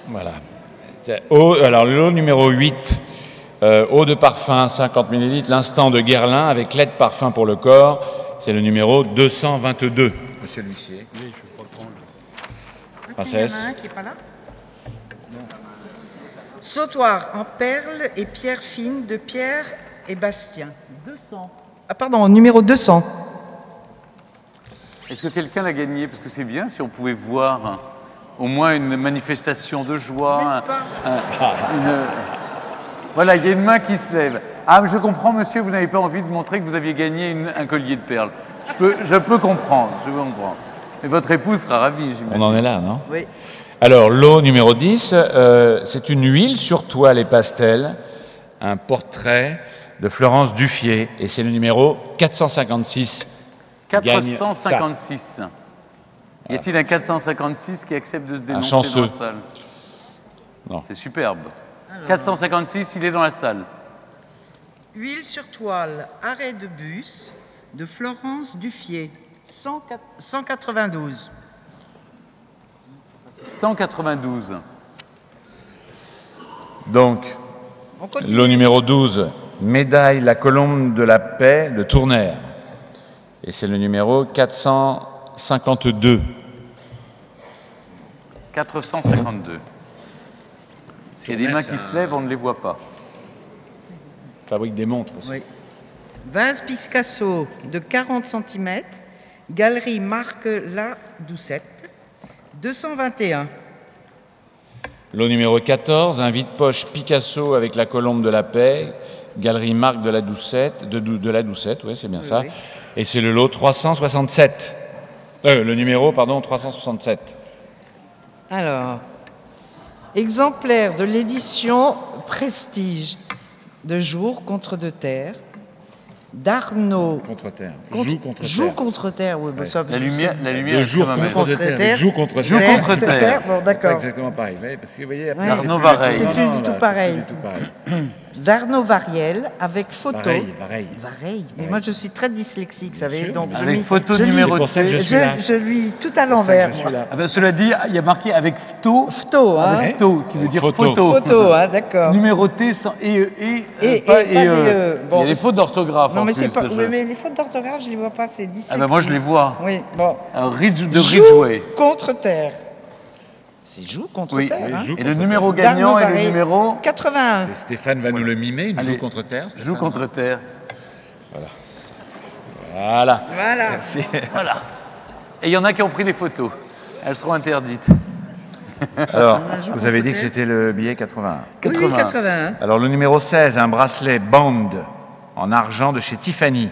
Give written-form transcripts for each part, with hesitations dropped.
Voilà. Alors, le lot numéro 8, eau de parfum, 50 ml, l'instant de Guerlain avec lait de parfum pour le corps. C'est le numéro 222. Monsieur l'huissier. Oui, je peux prendre. Princesse. Il y en a un qui n'est pas là. Sautoir en perles et pierres fines de Pierre et Bastien. 200. Ah pardon, numéro 200. Est-ce que quelqu'un l'a gagné? Parce que c'est bien si on pouvait voir au moins une manifestation de joie. Voilà, il y a une main qui se lève. Ah, je comprends, monsieur, vous n'avez pas envie de montrer que vous aviez gagné un collier de perles. Je peux comprendre, Et votre épouse sera ravie, j'imagine. On en est là, non? Oui. Alors, lot numéro 10, c'est une huile sur toile et pastel, un portrait de Florence Duffier, et c'est le numéro 456. 456. Y a-t-il un 456 qui accepte de se dénoncer dans la salle? Non. C'est superbe. Alors. 456, il est dans la salle. Huile sur toile, arrêt de bus de Florence Duffier, 192. 192. Donc, lot numéro 12, médaille La Colombe de la Paix de Tournaire. Et c'est le numéro 452. 452. S'il y a des mains qui se lèvent, on ne les voit pas. Fabrique des montres aussi. Oui. Vase Picasso de 40 cm, Galerie Marc La Doucette, 221. Lot numéro 14, un vide-poche Picasso avec la Colombe de la Paix, Galerie Marc de la Doucette, de la Doucette, oui, c'est bien ça. Oui. Et c'est le lot 367. Le numéro, pardon, 367. Alors, exemplaire de l'édition Prestige de Jour contre de terre, d'Arnaud. Contre-terre. Joue contre terre, oui. Ouais. Ça, La lumière Le jour contre terre. Joue contre Joue contre terre. Bon, d'accord. Exactement pareil. Oui, parce que vous voyez, après, Arnaud Vareille. C'est plus du tout pareil. C'est plus du tout pareil. D'Arnaud Variel avec photo. Vareille. Vareille. Mais moi, je suis très dyslexique, vous savez. sûr, Donc, bien j'ai Avec mis- photo je lis- numéro C'est pour ça que je suis là. Je lis tout à l'envers. Je suis moi. là. Ah ben, cela dit, il y a marqué avec photo. Photo, hein. Avec photo, qui veut dire Photo. photo. Photo, hein, d'accord. Numéroté sans Et pas pas des E. Il Bon. y a des fautes d'orthographe. Non, en mais plus, c'est pas. ça, Oui, mais les fautes d'orthographe, je les vois pas, c'est dyslexie. Ah ben moi je les vois. Oui, bon. Un de Joue Ridgeway. contre terre. C'est joue contre Oui. terre. Hein. Joue Et le contre numéro terre. gagnant D'Arnaud et le Vareille, numéro 81. Stéphane va nous le mimer, il Allez. joue contre terre. Stéphane. joue contre terre. Voilà. Voilà. Merci. Voilà. Et il y en a qui ont pris des photos. Elles seront interdites. Alors, joue vous avez contre dit que terre. c'était le billet 81. Oui, 80. 81. Alors, le numéro 16, un bracelet Band en argent de chez Tiffany,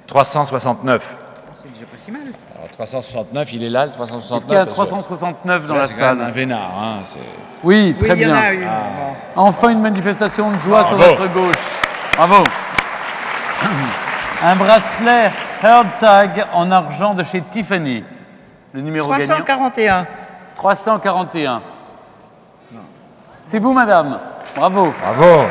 369. C'est déjà pas si mal. Alors, 369, il est là, le 369. Est-ce qu'il y a un parce que 369 dans là, la c'est quand même un salle? vénard. Hein, c'est- Oui, très Oui, il y en bien. a une. Bon. Enfin une manifestation de joie sur Bravo. votre gauche. Bravo. Un bracelet Heart Tag en argent de chez Tiffany. Le numéro gagnant 341. 341. C'est vous, madame. Bravo. Bravo.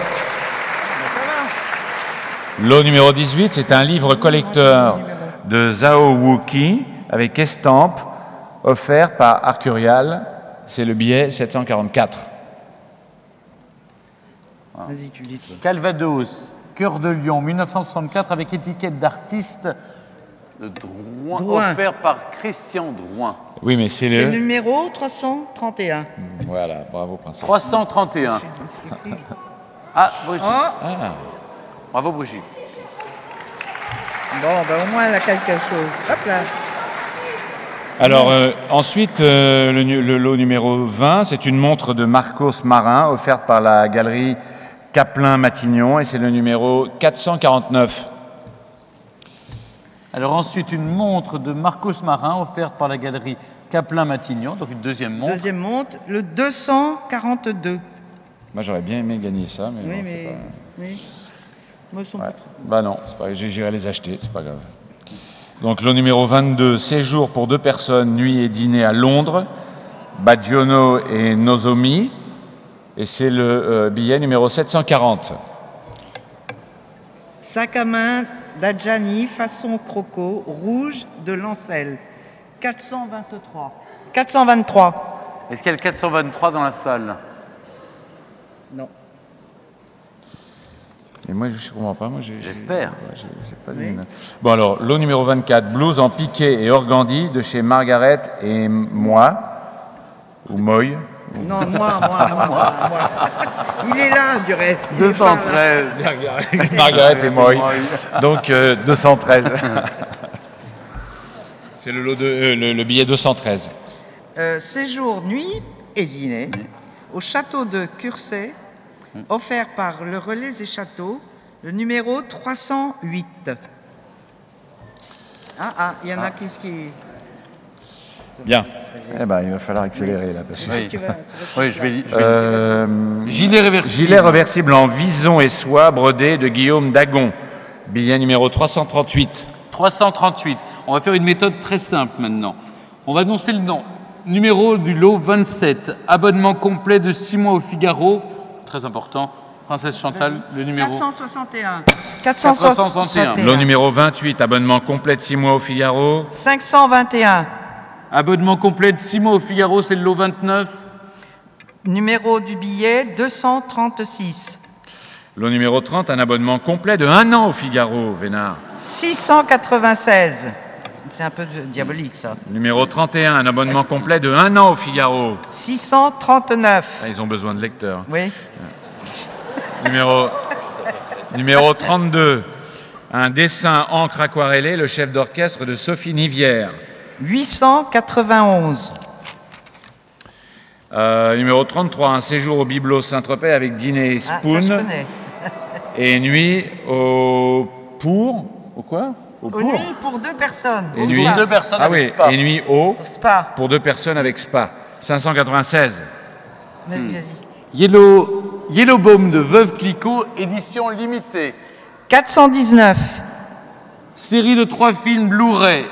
Lot numéro 18, c'est un livre collecteur de Zhao Wuqi avec estampe offert par Arcurial. C'est le billet 744. Vas-y, tu dis toi. Calvados, Cœur de Lion, 1964, avec étiquette d'artiste de Drouin, Drouin. offert par Christian Drouin. Oui, mais c'est C'est le... le numéro 331. Voilà, bravo, princesse. 331. Ah, Brigitte. Oh, Ah, Bravo, Brigitte. bon, ben au moins elle a quelque chose. Hop là. alors, ensuite, le lot numéro 20, c'est une montre de Marcos Marin offerte par la galerie Caplin-Matignon et c'est le numéro 449. Alors ensuite, une montre de Marcos Marin offerte par la galerie Caplin-Matignon, donc une deuxième montre. Deuxième monte, le 242. Moi, j'aurais bien aimé gagner ça, mais Oui, non, mais. c'est pas... Oui. Moi, ils sont pas trop. Bah non, c'est pas... j'irai les acheter, c'est pas grave. Donc, lot numéro 22, séjour pour 2 personnes, nuit et dîner à Londres, Baggiono et Nozomi, et c'est le billet numéro 740. Sac à main d'Adjani, façon croco, rouge de Lancel. 423. 423. Est-ce qu'il y a le 423 dans la salle? Non. Et moi, je ne comprends pas. J'espère. J'ai pas de... Bon, alors, lot numéro 24, blouse en piqué et organdi de chez Margaret et moi, ou Moy. Non, moi. Il est là, du reste. Il est 213. Margaret et Moy. Donc, 213. C'est le lot le billet 213. Séjour, nuit et dîner au château de Cursay, offert par le Relais et Châteaux, le numéro 308. Il y en a qui... Bien. Eh ben, il va falloir accélérer là. Parce que... Oui, je vais gilet réversible. Gilet réversible en vison et soie brodé de Guillaume Dagon. Billet numéro 338. 338. On va faire une méthode très simple maintenant. On va annoncer le nom. Numéro du lot 27. Abonnement complet de 6 mois au Figaro. Très important. Princesse Chantal, le numéro 461. 461. Lot numéro 28. Abonnement complet de 6 mois au Figaro. 521. Abonnement complet de 6 mois au Figaro, c'est le lot 29. Numéro du billet 236. Lot numéro 30. Un abonnement complet de 1 an au Figaro, Vénard. 696. C'est un peu diabolique, ça. Numéro 31. Un abonnement complet de 1 an au Figaro. 639. Ils ont besoin de lecteurs. Oui. Numéro 32. Un dessin encre aquarellée, le chef d'orchestre de Sophie Nivière. 891. Numéro 33. Un séjour au Biblos Saint-Tropez avec dîner et spoon. Ça, je connais. Et nuit au quoi? Aux nuits pour 2 personnes. Et Au nuit spa. 2 personnes avec spa. Et nuit au Spa. pour 2 personnes avec spa. 596. Vas-y. Yellow Baume de Veuve Clicquot, édition limitée. 419. Série de 3 films Blu-ray.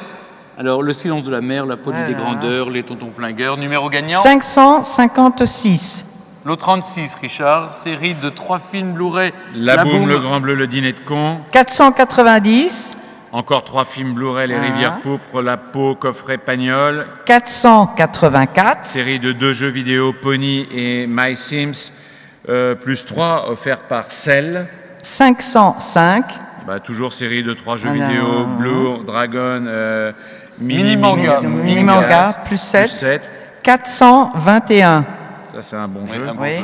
Alors, Le silence de la mer, La folie des grandeurs, Les tontons flingueurs. Numéro gagnant 556. Lot 36, Richard. Série de 3 films Blu-ray. La Boum, Le Grand Bleu, Le Dîner de con. 490. Encore 3 films Blu-ray, Les Rivières Pourpres, La Peau, Coffret Pagnol. 484. Série de 2 jeux vidéo Pony et My Sims, plus 3 offerts par Cell. 505. Toujours série de 3 jeux vidéo, Blue Dragon, Mini Manga, plus 7. 421. Ça, c'est un bon jeu. Oui.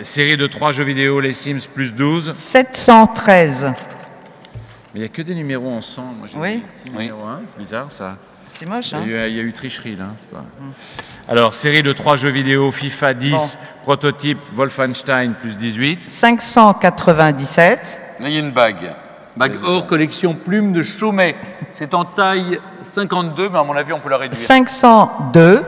Série de 3 jeux vidéo, Les Sims, plus 12. 713. Mais il n'y a que des numéros ensemble. Moi, j'ai Oui. des petits numéros, hein. C'est bizarre, ça. C'est moche, hein? Il y a eu tricherie, là. C'est pas... Alors, série de 3 jeux vidéo, FIFA 10, prototype Wolfenstein, plus 18. 597. Là, il y a une bague. Bague or, collection plume de Chaumet. C'est en taille 52, mais à mon avis, on peut la réduire. 502.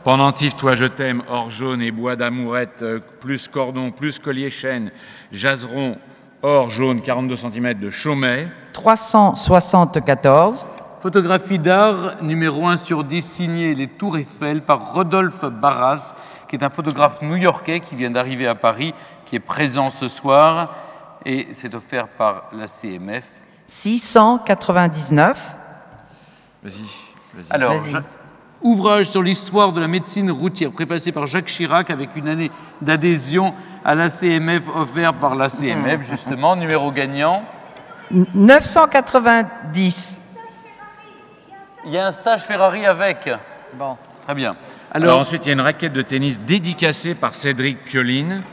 Pendentif, Toi je t'aime, or jaune et bois d'amourette, plus cordon, plus collier chaîne, jaseron, or jaune, 42 cm de Chaumet. 374. Photographie d'art, numéro 1 sur 10, signé Les Tours Eiffel par Rodolphe Barras, qui est un photographe new-yorkais qui vient d'arriver à Paris, qui est présent ce soir. Et c'est offert par la CMF. 699. Vas-y. Alors, Vas-y. ouvrage sur l'histoire de la médecine routière, préfacé par Jacques Chirac, avec une année d'adhésion à la CMF, offert par la CMF, justement. Numéro gagnant 990. Il y a un stage Ferrari avec. Bon. Très bien. Alors ensuite, il y a une raquette de tennis dédicacée par Cédric Pioline.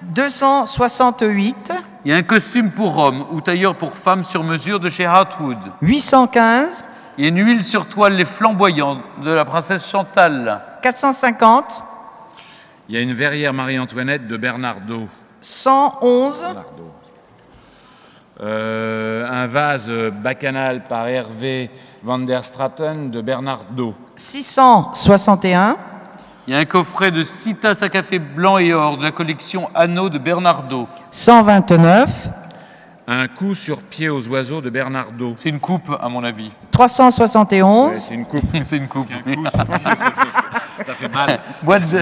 268. Il y a un costume pour hommes ou tailleur pour femmes sur mesure de chez Hartwood. 815. Il y a une huile sur toile Les Flamboyants de la princesse Chantal. 450. Il y a une verrière Marie-Antoinette de Bernardo. 111. Un vase bacchanal par Hervé van der Straten de Bernardo. 661. Il y a un coffret de 6 tasses à café blanc et or de la collection Anneau de Bernardo. 129. Un coup sur pied aux oiseaux de Bernardo. C'est une coupe, à mon avis. 371. C'est une coupe. C'est une coupe. Ça fait mal. Boîte de...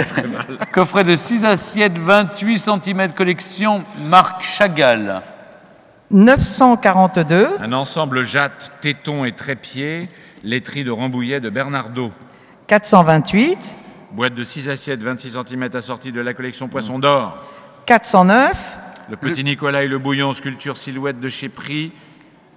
Coffret de 6 assiettes, 28 cm collection, marque Chagall. 942. Un ensemble jatte, téton et trépied, laiterie de Rambouillet de Bernardo. 428, Boîte de 6 assiettes 26 cm assortie de la collection Poisson d'Or. 409, Le Petit Nicolas et le Bouillon, sculpture silhouette de chez Prix,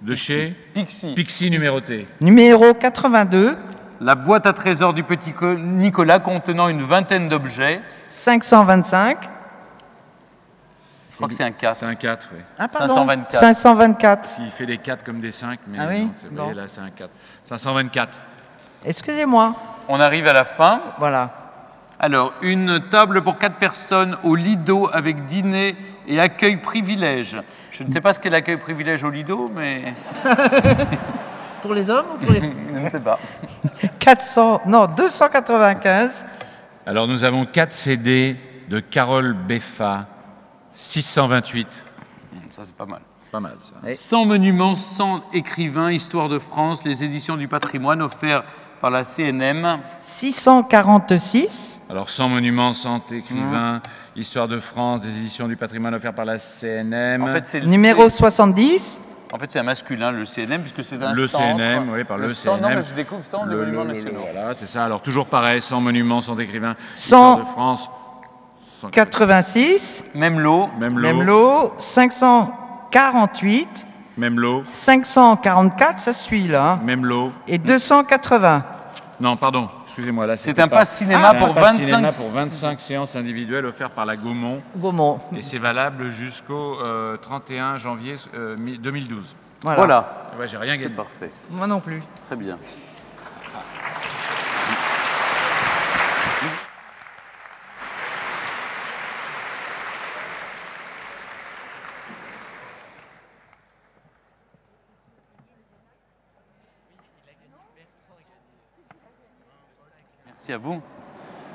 de chez Pixie. Pixie numéroté. numéro 82, La boîte à trésors du Petit Nicolas contenant une vingtaine d'objets. 525. Je crois que c'est un 4. C'est un 4, oui. Ah, pardon. 524. 524. Il fait des 4 comme des 5, mais Ah oui, non, vous voyez, bon. là c'est un 4. 524. Excusez-moi. On arrive à la fin. Voilà. Alors, une table pour 4 personnes au Lido avec dîner et accueil privilège. Je ne sais pas ce qu'est l'accueil privilège au Lido, mais Pour les hommes ou pour les... je ne sais pas. 295. Alors nous avons 4 CD de Carole Beffa, 628. Ça, c'est pas mal. Pas mal ça. Oui. 100 monuments, 100 écrivains, Histoire de France, les éditions du patrimoine offerts par la CNM. 646. Alors 100 monuments, 100 écrivains, Histoire de France, des éditions du patrimoine offertes par la CNM. En fait, c'est le Numéro 70. En fait, c'est un masculin, le CNM, puisque c'est un Le centre. CNM, oui, par le centre- Non, CNM. mais je découvre 100 de monuments nationaux. Voilà, c'est ça. Alors toujours pareil, 100 monuments, 100 écrivains, 100. Histoire de France. 86. Même lot. Même lot. Même lot. 548. Même lot. 544, ça suit là. Même lot. Et 280. Non, pardon, excusez-moi. Là, C'est un pass cinéma c'est un pour pass 25 cinéma pour 25 séances individuelles offertes par la Gaumont. Gaumont. Et c'est valable jusqu'au 31 janvier 2012. Voilà. Ouais, j'ai rien C'est gagné. parfait. Moi non plus. Très bien. Merci à vous.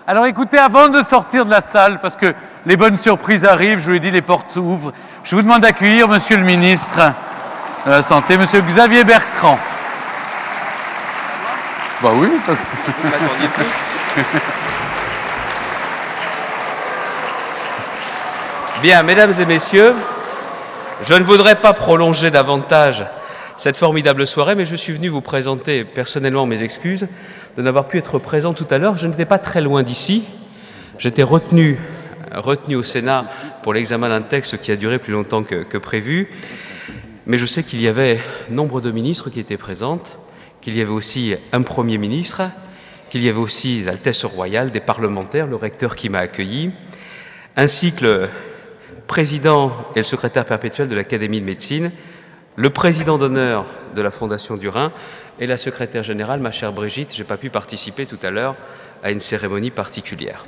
Alors écoutez, avant de sortir de la salle, parce que les bonnes surprises arrivent, je vous l'ai dit, les portes ouvrent, je vous demande d'accueillir Monsieur le ministre de la Santé, Monsieur Xavier Bertrand. Bah oui. Bien, mesdames et messieurs, je ne voudrais pas prolonger davantage cette formidable soirée, mais je suis venu vous présenter personnellement mes excuses de n'avoir pu être présent tout à l'heure. Je n'étais pas très loin d'ici. J'étais retenu au Sénat pour l'examen d'un texte qui a duré plus longtemps que prévu. Mais je sais qu'il y avait nombre de ministres qui étaient présents, qu'il y avait aussi un Premier ministre, qu'il y avait aussi l'Altesse royale, des parlementaires, le recteur qui m'a accueilli, ainsi que le président et le secrétaire perpétuel de l'Académie de médecine, le président d'honneur de la Fondation du Rhin et la secrétaire générale, ma chère Brigitte. Je n'ai pas pu participer tout à l'heure à une cérémonie particulière.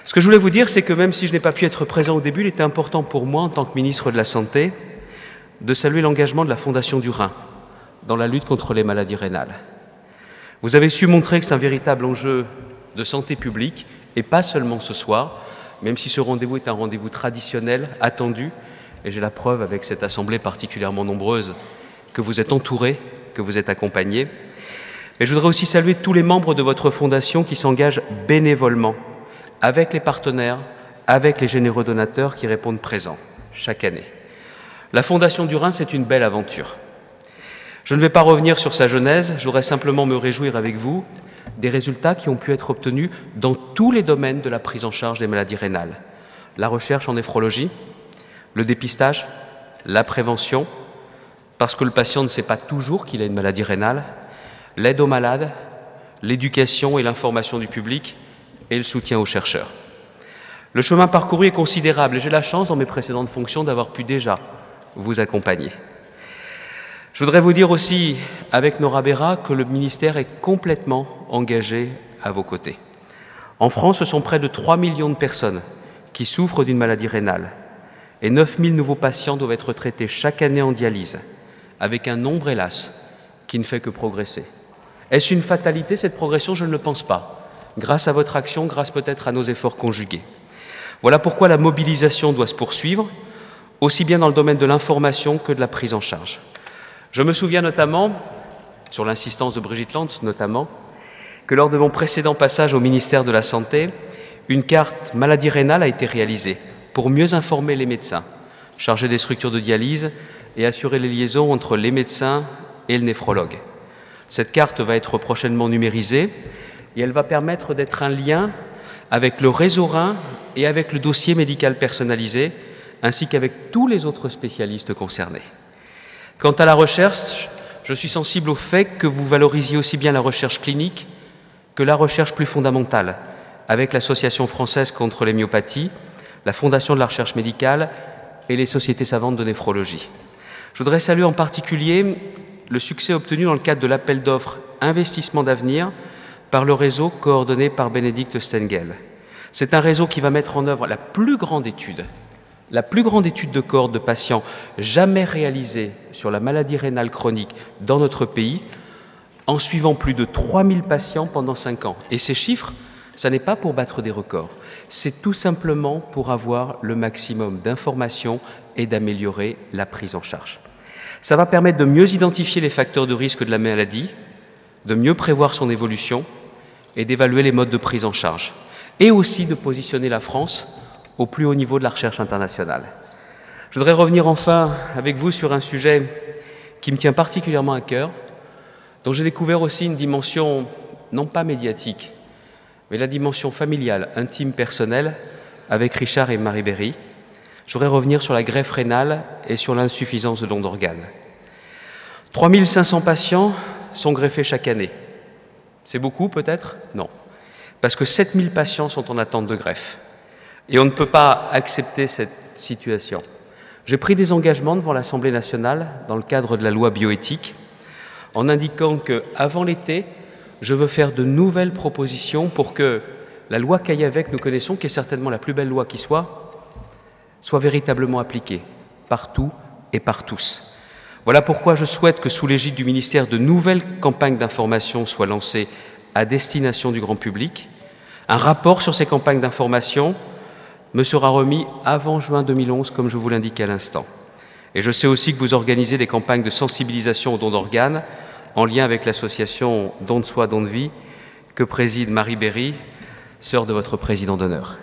Ce que je voulais vous dire, c'est que même si je n'ai pas pu être présent au début, il était important pour moi, en tant que ministre de la Santé, de saluer l'engagement de la Fondation du Rhin dans la lutte contre les maladies rénales. Vous avez su montrer que c'est un véritable enjeu de santé publique, et pas seulement ce soir, même si ce rendez-vous est un rendez-vous traditionnel, attendu, et j'ai la preuve avec cette assemblée particulièrement nombreuse que vous êtes entourés, que vous êtes accompagnés. Mais je voudrais aussi saluer tous les membres de votre fondation qui s'engagent bénévolement, avec les partenaires, avec les généreux donateurs qui répondent présents chaque année. La Fondation du Rhin, c'est une belle aventure. Je ne vais pas revenir sur sa genèse, je voudrais simplement me réjouir avec vous des résultats qui ont pu être obtenus dans tous les domaines de la prise en charge des maladies rénales. La recherche en néphrologie, le dépistage, la prévention, parce que le patient ne sait pas toujours qu'il a une maladie rénale, l'aide aux malades, l'éducation et l'information du public et le soutien aux chercheurs. Le chemin parcouru est considérable et j'ai la chance dans mes précédentes fonctions d'avoir pu déjà vous accompagner. Je voudrais vous dire aussi, avec Nora Berra, que le ministère est complètement engagé à vos côtés. En France, ce sont près de 3 millions de personnes qui souffrent d'une maladie rénale et 9000 nouveaux patients doivent être traités chaque année en dialyse, avec un nombre, hélas, qui ne fait que progresser. Est-ce une fatalité, cette progression? Je ne le pense pas. Grâce à votre action, grâce peut-être à nos efforts conjugués. Voilà pourquoi la mobilisation doit se poursuivre, aussi bien dans le domaine de l'information que de la prise en charge. Je me souviens notamment, sur l'insistance de Brigitte Lantz notamment, que lors de mon précédent passage au ministère de la Santé, une carte maladie rénale a été réalisée pour mieux informer les médecins chargés des structures de dialyse et assurer les liaisons entre les médecins et le néphrologue. Cette carte va être prochainement numérisée et elle va permettre d'être un lien avec le réseau Rhin et avec le dossier médical personnalisé, ainsi qu'avec tous les autres spécialistes concernés. Quant à la recherche, je suis sensible au fait que vous valorisiez aussi bien la recherche clinique que la recherche plus fondamentale, avec l'Association française contre les myopathies, la Fondation de la recherche médicale et les sociétés savantes de néphrologie. Je voudrais saluer en particulier le succès obtenu dans le cadre de l'appel d'offres Investissement d'avenir par le réseau coordonné par Bénédicte Stengel. C'est un réseau qui va mettre en œuvre la plus grande étude de cohorte de patients jamais réalisée sur la maladie rénale chronique dans notre pays, en suivant plus de 3000 patients pendant 5 ans. Et ces chiffres, ça n'est pas pour battre des records, c'est tout simplement pour avoir le maximum d'informations et d'améliorer la prise en charge. Ça va permettre de mieux identifier les facteurs de risque de la maladie, de mieux prévoir son évolution et d'évaluer les modes de prise en charge, et aussi de positionner la France au plus haut niveau de la recherche internationale. Je voudrais revenir enfin avec vous sur un sujet qui me tient particulièrement à cœur, dont j'ai découvert aussi une dimension non pas médiatique, mais la dimension familiale, intime, personnelle, avec Richard et Marie Berry. Je voudrais revenir sur la greffe rénale et sur l'insuffisance de dons d'organes. 3500 patients sont greffés chaque année. C'est beaucoup peut-être? Non. Parce que 7000 patients sont en attente de greffe. Et on ne peut pas accepter cette situation. J'ai pris des engagements devant l'Assemblée nationale dans le cadre de la loi bioéthique en indiquant qu'avant l'été, je veux faire de nouvelles propositions pour que la loi Caillavec que nous connaissons, qui est certainement la plus belle loi qui soit véritablement appliquée partout et par tous. Voilà pourquoi je souhaite que sous l'égide du ministère, de nouvelles campagnes d'information soient lancées à destination du grand public. Un rapport sur ces campagnes d'information me sera remis avant juin 2011, comme je vous l'indiquais à l'instant. Et je sais aussi que vous organisez des campagnes de sensibilisation aux dons d'organes en lien avec l'association Don de Soi, Don de Vie, que préside Marie Berry, sœur de votre président d'honneur.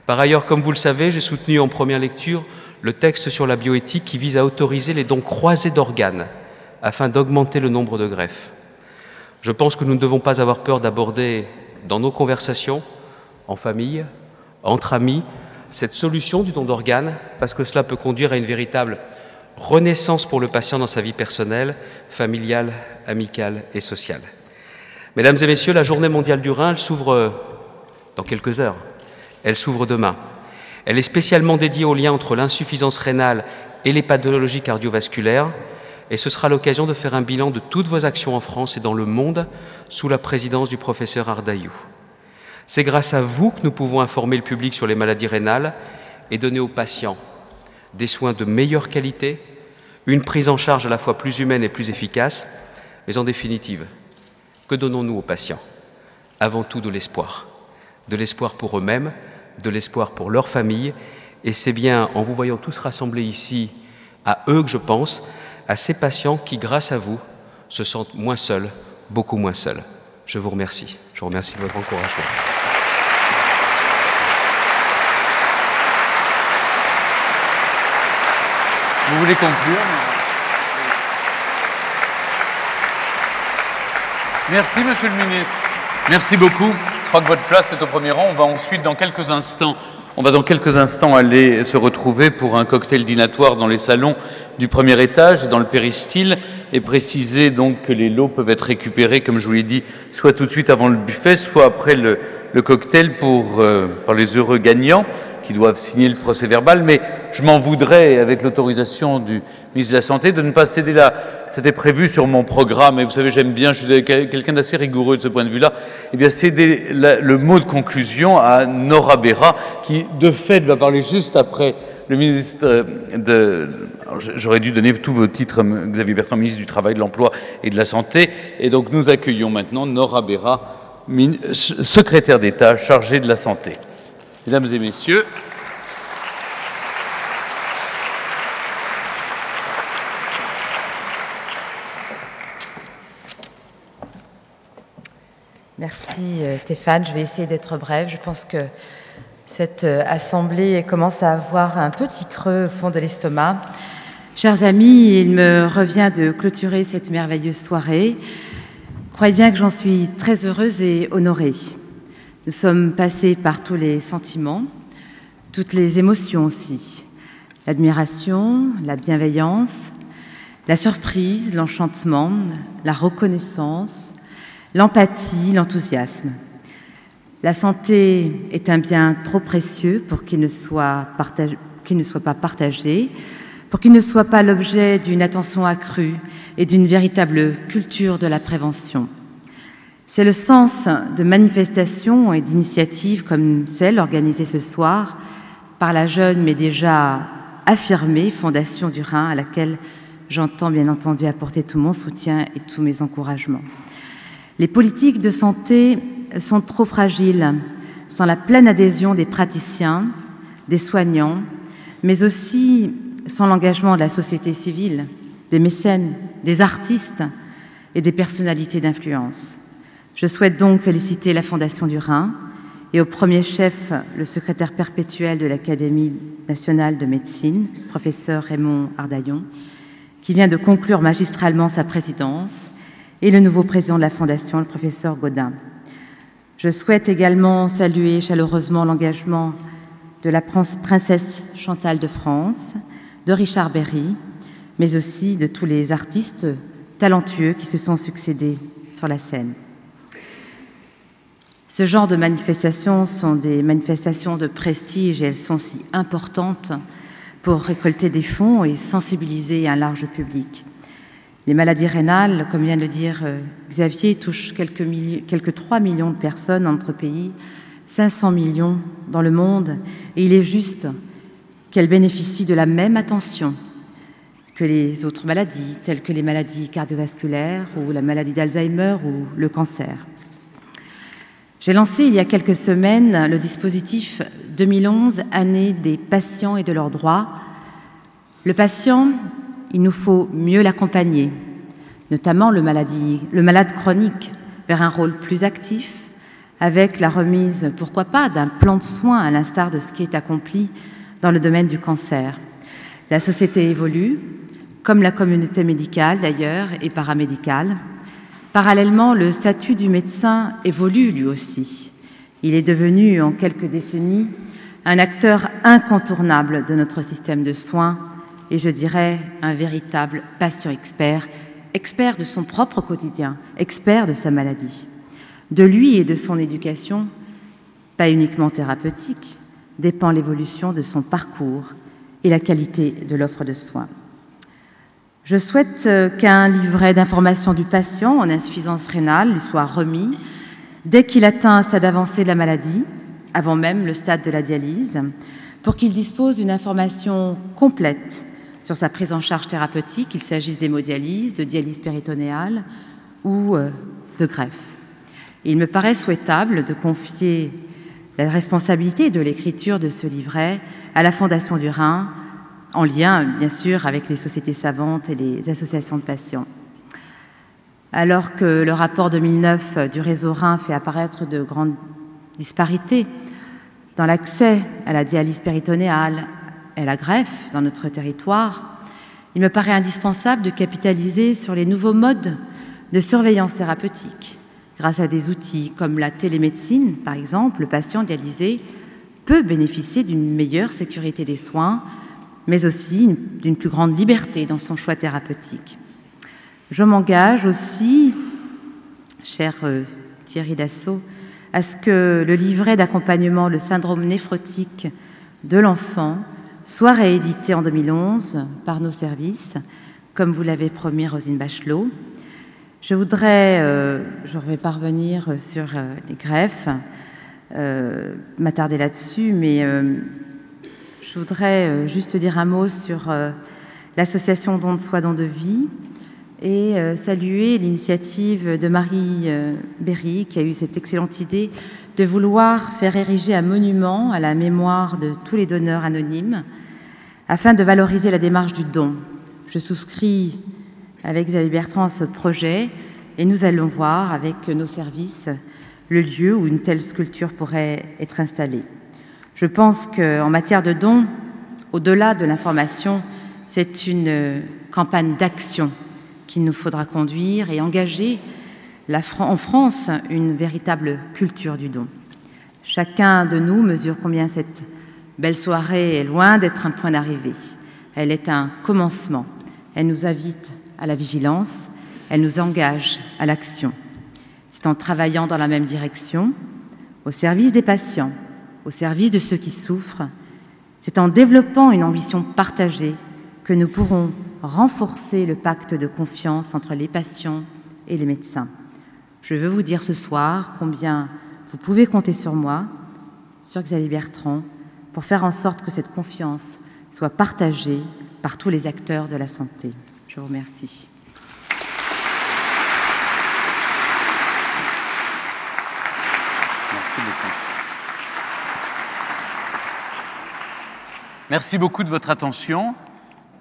Par ailleurs, comme vous le savez, j'ai soutenu en première lecture le texte sur la bioéthique qui vise à autoriser les dons croisés d'organes afin d'augmenter le nombre de greffes. Je pense que nous ne devons pas avoir peur d'aborder dans nos conversations, en famille, entre amis, cette solution du don d'organes, parce que cela peut conduire à une véritable renaissance pour le patient dans sa vie personnelle, familiale, amicale et sociale. Mesdames et messieurs, la Journée mondiale du Rhin, elle s'ouvre dans quelques heures. Elle s'ouvre demain. Elle est spécialement dédiée au lien entre l'insuffisance rénale et les pathologies cardiovasculaires, et ce sera l'occasion de faire un bilan de toutes vos actions en France et dans le monde sous la présidence du professeur Ardayou. C'est grâce à vous que nous pouvons informer le public sur les maladies rénales et donner aux patients des soins de meilleure qualité, une prise en charge à la fois plus humaine et plus efficace, mais en définitive, que donnons-nous aux patients? Avant tout de l'espoir pour eux-mêmes, de l'espoir pour leur famille, et c'est bien en vous voyant tous rassemblés ici, à eux que je pense, à ces patients qui, grâce à vous, se sentent moins seuls, beaucoup moins seuls. Je vous remercie. Je vous remercie de votre encouragement. Vous voulez conclure? Merci, Monsieur le Ministre. Merci beaucoup. Je crois que votre place est au premier rang. On va ensuite, dans quelques instants, aller se retrouver pour un cocktail dînatoire dans les salons du premier étage et dans le péristyle, et préciser donc que les lots peuvent être récupérés, comme je vous l'ai dit, soit tout de suite avant le buffet, soit après le cocktail par les heureux gagnants qui doivent signer le procès-verbal. Mais je m'en voudrais, avec l'autorisation du ministre de la Santé, de ne pas céder là. C'était prévu sur mon programme, et vous savez, j'aime bien, je suis quelqu'un d'assez rigoureux de ce point de vue-là, eh bien, céder le mot de conclusion à Nora Béra, qui, de fait, va parler juste après le ministre j'aurais dû donner tous vos titres, Xavier Bertrand, ministre du Travail, de l'Emploi et de la Santé. Et donc, nous accueillons maintenant Nora Béra, secrétaire d'État chargée de la Santé. Mesdames et messieurs, merci Stéphane, je vais essayer d'être brève. Je pense que cette assemblée commence à avoir un petit creux au fond de l'estomac. Chers amis, il me revient de clôturer cette merveilleuse soirée Croyez bien que j'en suis très heureuse et honorée. Nous sommes passés par tous les sentiments, toutes les émotions aussi. L'admiration, la bienveillance, la surprise, l'enchantement, la reconnaissance, l'empathie, l'enthousiasme. La santé est un bien trop précieux pour qu'il ne soit pas partagé, pour qu'il ne soit pas l'objet d'une attention accrue et d'une véritable culture de la prévention. C'est le sens de manifestations et d'initiatives comme celle organisée ce soir par la jeune mais déjà affirmée Fondation du Rhin, à laquelle j'entends bien entendu apporter tout mon soutien et tous mes encouragements. Les politiques de santé sont trop fragiles sans la pleine adhésion des praticiens, des soignants, mais aussi sans l'engagement de la société civile, des mécènes, des artistes et des personnalités d'influence. Je souhaite donc féliciter la Fondation du Rhin et au premier chef le secrétaire perpétuel de l'Académie nationale de médecine, professeur Raymond Ardaillon, qui vient de conclure magistralement sa présidence, et le nouveau président de la Fondation, le professeur Gaudin. Je souhaite également saluer chaleureusement l'engagement de la princesse Chantal de France, de Richard Berry, mais aussi de tous les artistes talentueux qui se sont succédés sur la scène. Ce genre de manifestations sont des manifestations de prestige et elles sont si importantes pour récolter des fonds et sensibiliser un large public. Les maladies rénales, comme vient de le dire Xavier, touchent quelques 3 millions de personnes dans notre pays, 500 millions dans le monde, et il est juste qu'elles bénéficient de la même attention que les autres maladies, telles que les maladies cardiovasculaires ou la maladie d'Alzheimer ou le cancer. J'ai lancé il y a quelques semaines le dispositif 2011, année des patients et de leurs droits. Le patient, il nous faut mieux l'accompagner, notamment le malade chronique, vers un rôle plus actif, avec la remise, pourquoi pas, d'un plan de soins à l'instar de ce qui est accompli dans le domaine du cancer. La société évolue, comme la communauté médicale d'ailleurs et paramédicale. Parallèlement, le statut du médecin évolue lui aussi. Il est devenu, en quelques décennies, un acteur incontournable de notre système de soins et, je dirais, un véritable patient expert, expert de son propre quotidien, expert de sa maladie. De lui et de son éducation, pas uniquement thérapeutique, dépend l'évolution de son parcours et la qualité de l'offre de soins. Je souhaite qu'un livret d'information du patient en insuffisance rénale lui soit remis dès qu'il atteint un stade avancé de la maladie, avant même le stade de la dialyse, pour qu'il dispose d'une information complète sur sa prise en charge thérapeutique, qu'il s'agisse d'hémodialyse, de dialyse péritonéale ou de greffe. Il me paraît souhaitable de confier la responsabilité de l'écriture de ce livret à la Fondation du Rhin, en lien, bien sûr, avec les sociétés savantes et les associations de patients. Alors que le rapport 2009 du réseau Rhin fait apparaître de grandes disparités dans l'accès à la dialyse péritonéale et à la greffe dans notre territoire, il me paraît indispensable de capitaliser sur les nouveaux modes de surveillance thérapeutique. Grâce à des outils comme la télémédecine, par exemple, le patient dialysé peut bénéficier d'une meilleure sécurité des soins, mais aussi d'une plus grande liberté dans son choix thérapeutique. Je m'engage aussi, cher Thierry Dassault, à ce que le livret d'accompagnement le syndrome néphrotique de l'enfant soit réédité en 2011 par nos services, comme vous l'avez promis Roselyne Bachelot. Je vais pas revenir sur les greffes, m'attarder là-dessus, mais je voudrais juste dire un mot sur l'association Don de Soi, Don de Vie et saluer l'initiative de Marie Berry qui a eu cette excellente idée de vouloir faire ériger un monument à la mémoire de tous les donneurs anonymes afin de valoriser la démarche du don. Je souscris avec Xavier Bertrand à ce projet et nous allons voir avec nos services le lieu où une telle sculpture pourrait être installée. Je pense qu'en matière de dons, au-delà de l'information, c'est une campagne d'action qu'il nous faudra conduire et engager en France une véritable culture du don. Chacun de nous mesure combien cette belle soirée est loin d'être un point d'arrivée. Elle est un commencement. Elle nous invite à la vigilance, elle nous engage à l'action. C'est en travaillant dans la même direction, au service des patients, au service de ceux qui souffrent, c'est en développant une ambition partagée que nous pourrons renforcer le pacte de confiance entre les patients et les médecins. Je veux vous dire ce soir combien vous pouvez compter sur moi, sur Xavier Bertrand, pour faire en sorte que cette confiance soit partagée par tous les acteurs de la santé. Je vous remercie. Merci beaucoup. Merci beaucoup de votre attention.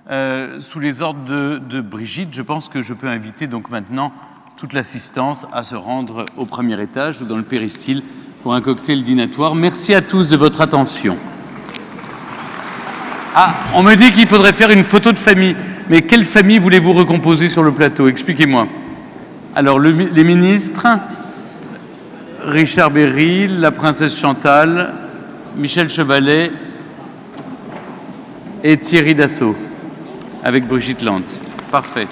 Sous les ordres de Brigitte, je pense que je peux inviter donc maintenant toute l'assistance à se rendre au premier étage ou dans le péristyle pour un cocktail dînatoire. Merci à tous de votre attention. Ah, on me dit qu'il faudrait faire une photo de famille. Mais quelle famille voulez-vous recomposer sur le plateau? Expliquez-moi. Alors, les ministres, Richard Berry, la princesse Chantal, Michel Chevalet et Thierry Dassault, avec Brigitte Lantz. Parfait.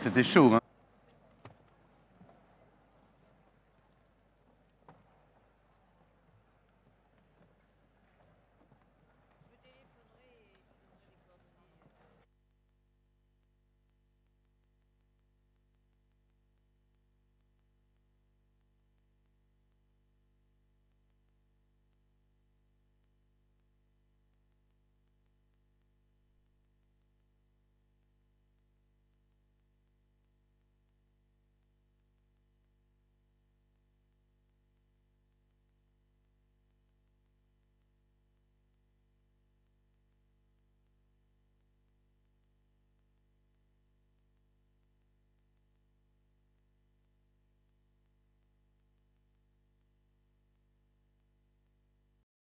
C'était chaud, hein?